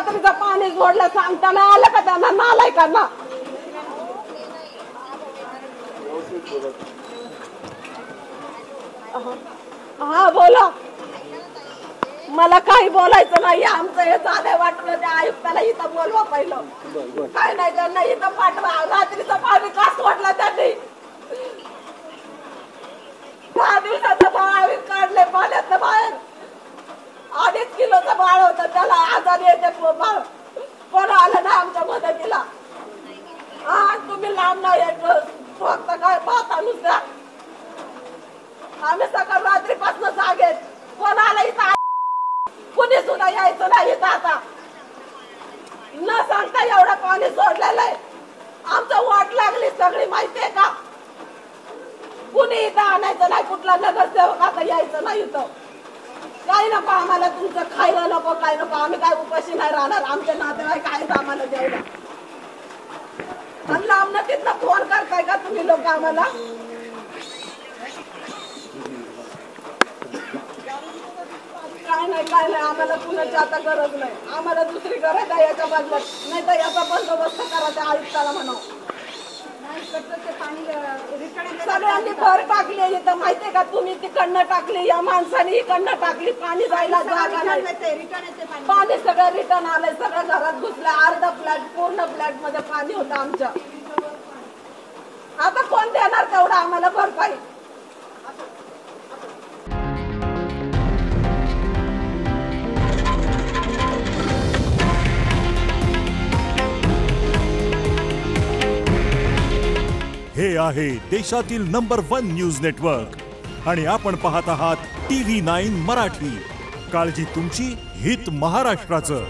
रात्रीचं पाणी सोडलं सांगताना आलं का त्यांना नालायकांना? हा बोला. मला काही बोलायचं नाही. आमचं हे चालय वाटलं त्या आयुक्ताला इथं बोलवा पहिलं. काय नाही त्यांना इथं पाठवा. रात्रीचं पाणी का सोडलं त्यांनी? 10 दिवसाचं बाळ काढले पाण्यात बाहेर. 2.5 किलोचं बाळ होतं. त्याला आजार येते बाळ. कोण आलं ना आमच्या मदतीला? हा तुम्ही लांब नाही येत. फक्त काय पाहता नुसत्या. आम्ही सकाळ रात्रीपासून जागेत. कोण आलं इथं? कुणी सुद्धा यायचं नाही इथं आता. न सांगता एवढं पाणी सोडलेलं आहे. आमचं वाट लागली सगळी माहितीये का? कुणी इथं आणायचं नाही. कुठला नगरसेवक आता यायचं नाही इथं. काही नको आम्हाला तुमचं खायला नको काय नको. आम्ही काय उपाशी नाही राहणार. आमचे नातेवाईक आहेत आम्हाला द्यायला. आणि लांब तिथनं फोन करताय का तुम्ही लोक आम्हाला? काय नाही आम्हाला कुणाची आता गरज नाही. आम्हाला दुसरी गरज आहे याच्या बदल्यात. नाही तर याचा बंदोबस्त करा त्या आयुक्ताला म्हणावं. सगळ्यांनी भर टाकली इथं माहितीये का? तुम्ही तिकडनं टाकली, या माणसाने इकडनं टाकली. पाणी जायला जागा नाही. पाणी सगळं रिटर्न आलंय. सगळं घरात घुसलं. अर्धा फ्लॅट पूर्ण फ्लॅट मध्ये पाणी होतं आमच्या. आता कोण देणार तेवढं आम्हाला भरपाई? हे आहे देशातील नंबर 1 न्यूज नेटवर्क आणि आपण पाहत आहात TV9 मराठी. काळजी तुमची, हित महाराष्ट्राचं.